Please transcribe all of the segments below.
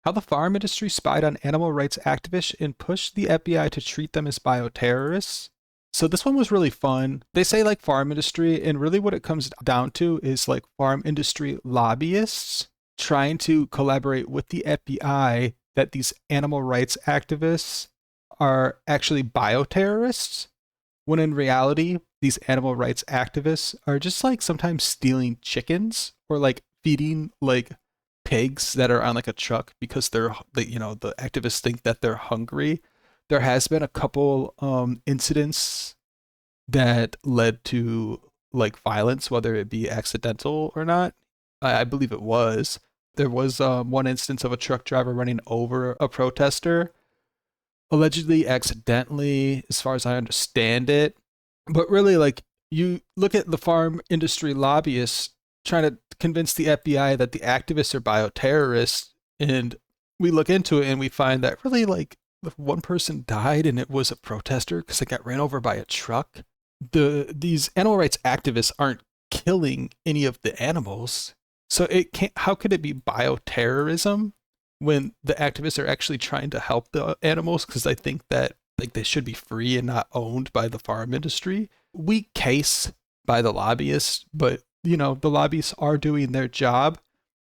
How the farm industry spied on animal rights activists and pushed the FBI to treat them as bioterrorists. So this one was really fun. They say like farm industry, and really what it comes down to is like farm industry lobbyists trying to collaborate with the FBI that these animal rights activists are actually bioterrorists, when in reality, these animal rights activists are just like sometimes stealing chickens or like feeding like pigs that are on like a truck because the activists think that they're hungry. There has been a couple incidents that led to like violence, whether it be accidental or not. I believe it was. There was one instance of a truck driver running over a protester, allegedly accidentally, as far as I understand it. But really, like, you look at the farm industry lobbyists trying to convince the FBI that the activists are bioterrorists, and we look into it and we find that really, like, if one person died and it was a protester because they got ran over by a truck. These animal rights activists aren't killing any of the animals. So it can't, how could it be bioterrorism when the activists are actually trying to help the animals because they think that like they should be free and not owned by the farm industry? Weak case by the lobbyists, but the lobbyists are doing their job.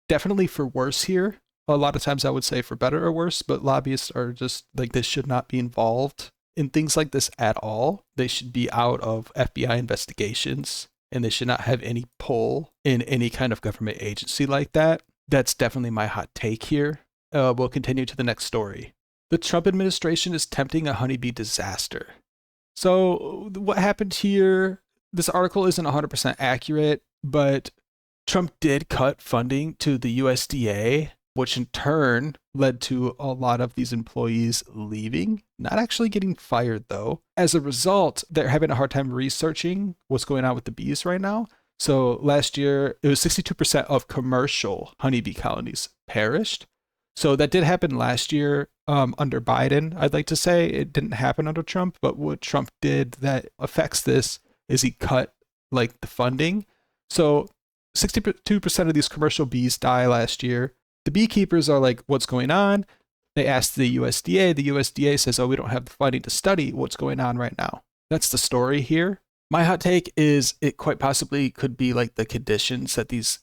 Definitely for worse here. A lot of times I would say for better or worse, but lobbyists are just like, they should not be involved in things like this at all. They should be out of FBI investigations, and they should not have any pull in any kind of government agency like that. That's definitely my hot take here. We'll continue to the next story. The Trump administration is tempting a honeybee disaster. So what happened here, this article isn't 100% accurate, but Trump did cut funding to the USDA, which in turn led to a lot of these employees leaving, not actually getting fired though. As a result, they're having a hard time researching what's going on with the bees right now. So last year, it was 62% of commercial honeybee colonies perished. So that did happen last year under Biden, I'd like to say. It didn't happen under Trump, but what Trump did that affects this is he cut like the funding. So 62% of these commercial bees die last year. The beekeepers are like, what's going on? They ask the USDA. The USDA says, oh, we don't have the funding to study what's going on right now. That's the story here. My hot take is it quite possibly could be like the conditions that these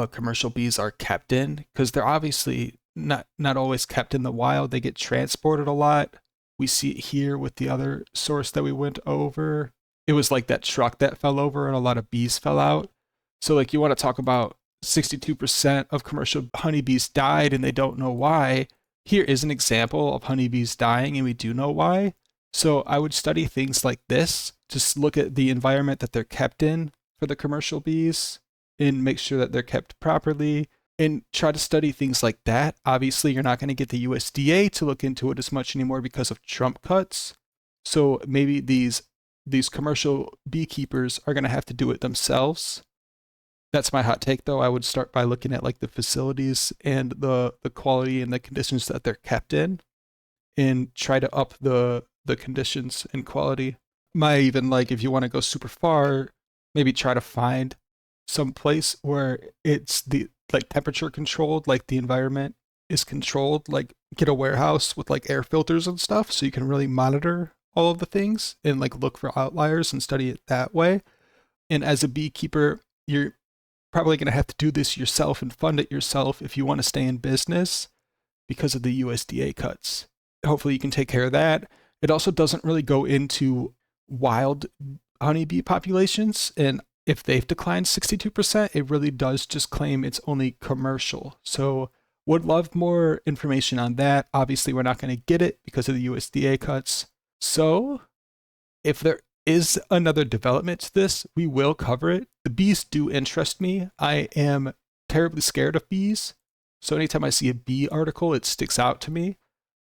commercial bees are kept in, because they're obviously not always kept in the wild. They get transported a lot. We see it here with the other source that we went over. It was like that truck that fell over and a lot of bees fell out. So like, you want to talk about 62% of commercial honeybees died and they don't know why. Here is an example of honeybees dying and we do know why. So I would study things like this, just look at the environment that they're kept in for the commercial bees and make sure that they're kept properly and try to study things like that. Obviously, you're not going to get the USDA to look into it as much anymore because of Trump cuts. So maybe these commercial beekeepers are going to have to do it themselves. That's my hot take, though. I would start by looking at like the facilities and the quality and the conditions that they're kept in, and try to up the conditions and quality. Might even, like, if you want to go super far, maybe try to find some place where it's the like temperature controlled, like the environment is controlled, like get a warehouse with like air filters and stuff so you can really monitor all of the things and like look for outliers and study it that way. And as a beekeeper, you're probably going to have to do this yourself and fund it yourself if you want to stay in business because of the USDA cuts. Hopefully you can take care of that. It also doesn't really go into wild honeybee populations, and if they've declined 62%, it really does just claim it's only commercial. So would love more information on that. Obviously, we're not going to get it because of the USDA cuts. So if there is another development to this, we will cover it. The bees do interest me. I am terribly scared of bees. So anytime I see a bee article, it sticks out to me.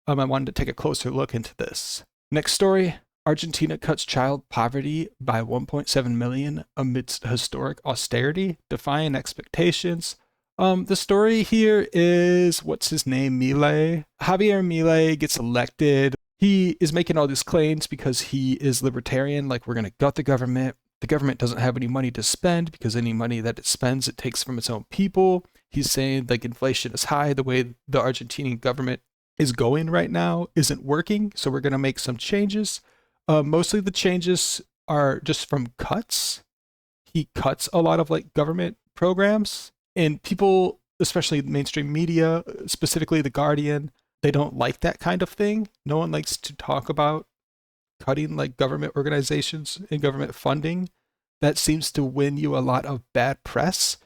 I wanted to take a closer look into this. Next story. Argentina cuts child poverty by 1.7 million amidst historic austerity, defying expectations. The story here is, what's his name? Milei. Javier Milei gets elected. He is making all these claims because he is libertarian, like we're going to gut the government. The government doesn't have any money to spend because any money that it spends, it takes from its own people. He's saying like inflation is high. The way the Argentinian government is going right now isn't working. So we're going to make some changes. Mostly the changes are just from cuts. He cuts a lot of like government programs, and people, especially mainstream media, specifically The Guardian, they don't like that kind of thing. No one likes to talk about cutting like government organizations and government funding. That seems to win you a lot of bad press.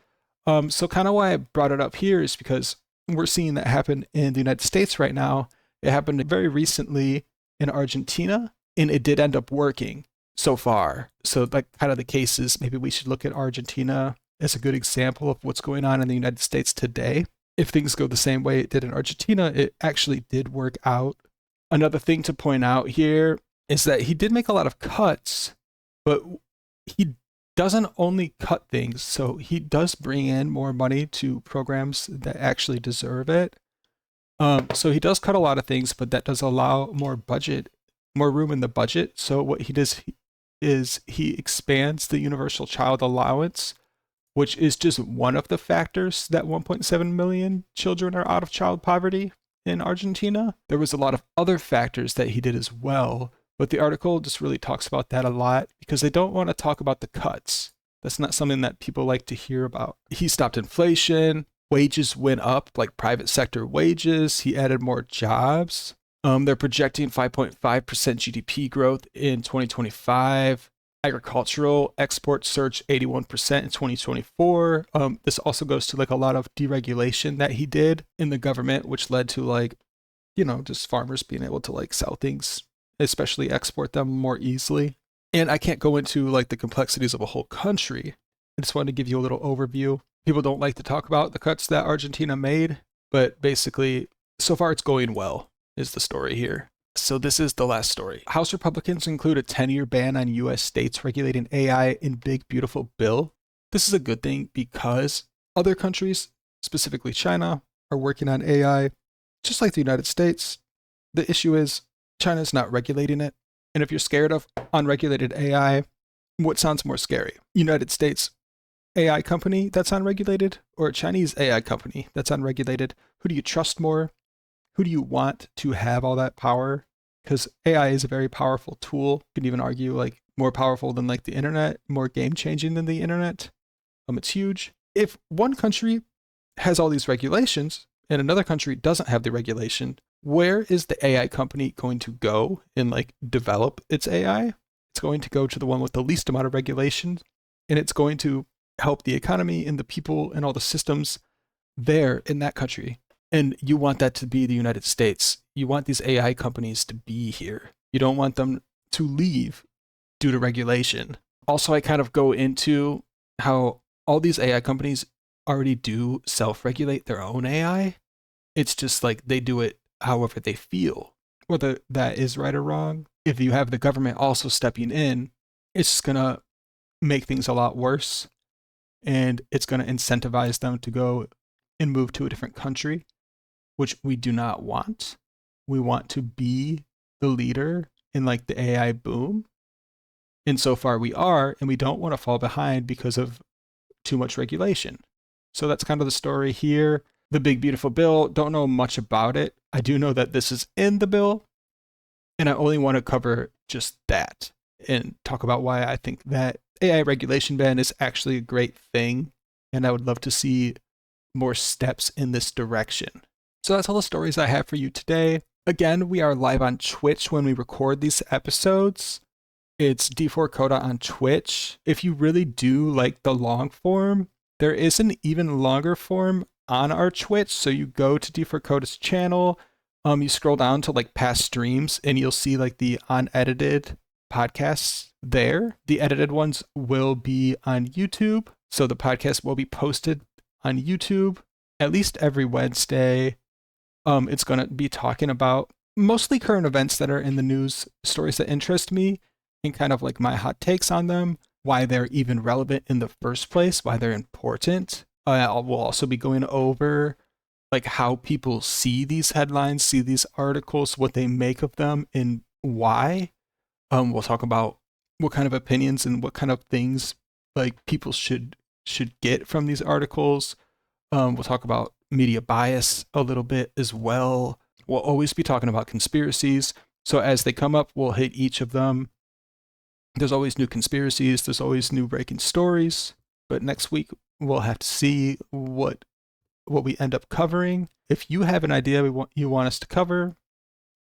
So kind of why I brought it up here is because we're seeing that happen in the United States right now. It happened very recently in Argentina, and it did end up working so far. So like kind of the cases, maybe we should look at Argentina as a good example of what's going on in the United States today. If things go the same way it did in Argentina, it actually did work out. Another thing to point out here is that he did make a lot of cuts, but he doesn't only cut things. So he does bring in more money to programs that actually deserve it. So he does cut a lot of things, but that does allow more room in the budget. So what he does is he expands the universal child allowance, which is just one of the factors that 1.7 million children are out of child poverty in Argentina. There was a lot of other factors that he did as well, but the article just really talks about that a lot because they don't want to talk about the cuts. That's not something that people like to hear about. He stopped inflation, wages went up, like private sector wages. He added more jobs. They're projecting 5.5% GDP growth in 2025. Agricultural exports surged 81% in 2024. This also goes to like a lot of deregulation that he did in the government, which led to like, just farmers being able to like sell things, especially export them more easily. And I can't go into like the complexities of a whole country. I just wanted to give you a little overview. People don't like to talk about the cuts that Argentina made, but basically, so far it's going well, is the story here. So this is the last story. House Republicans include a 10-year ban on U.S. states regulating AI in Big Beautiful Bill. This is a good thing because other countries, specifically China, are working on AI, just like the United States. The issue is China's not regulating it. And if you're scared of unregulated AI, what sounds more scary? United States AI company that's unregulated or a Chinese AI company that's unregulated? Who do you trust more? Who do you want to have all that power? Because AI is a very powerful tool. You can even argue like more powerful than like the internet, more game changing than the internet. It's huge. If one country has all these regulations and another country doesn't have the regulation, where is the AI company going to go and like develop its AI? It's going to go to the one with the least amount of regulations, and it's going to help the economy and the people and all the systems there in that country. And you want that to be the United States. You want these AI companies to be here. You don't want them to leave due to regulation. Also, I kind of go into how all these AI companies already do self-regulate their own AI. It's just like they do it however they feel. Whether that is right or wrong, if you have the government also stepping in, it's just going to make things a lot worse. And it's going to incentivize them to go and move to a different country, which we do not want. We want to be the leader in like the AI boom. And so far we are, and we don't want to fall behind because of too much regulation. So that's kind of the story here. The Big Beautiful Bill, don't know much about it. I do know that this is in the bill, and I only want to cover just that and talk about why I think that AI regulation ban is actually a great thing, and I would love to see more steps in this direction. So that's all the stories I have for you today. Again, we are live on Twitch when we record these episodes. It's D4 Coda on Twitch. If you really do like the long form, there is an even longer form on our Twitch. So you go to D4 Coda's channel, you scroll down to like past streams, and you'll see like the unedited podcasts there. The edited ones will be on YouTube. So the podcast will be posted on YouTube at least every Wednesday. It's going to be talking about mostly current events that are in the news, stories that interest me, and kind of like my hot takes on them, why they're even relevant in the first place, why they're important. We'll also be going over like how people see these headlines, see these articles, what they make of them, and why. We'll talk about what kind of opinions and what kind of things like people should get from these articles. We'll talk about media bias a little bit as well. We'll always be talking about conspiracies. So as they come up, we'll hit each of them. There's always new conspiracies. There's always new breaking stories. But next week, we'll have to see what we end up covering. If you have an idea you want us to cover,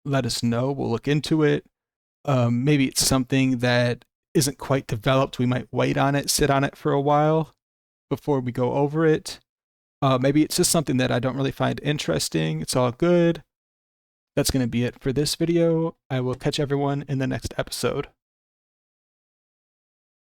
let us know. We'll look into it. Maybe it's something that isn't quite developed. We might wait on it, sit on it for a while before we go over it. Maybe it's just something that I don't really find interesting. It's all good. That's going to be it for this video. I will catch everyone in the next episode.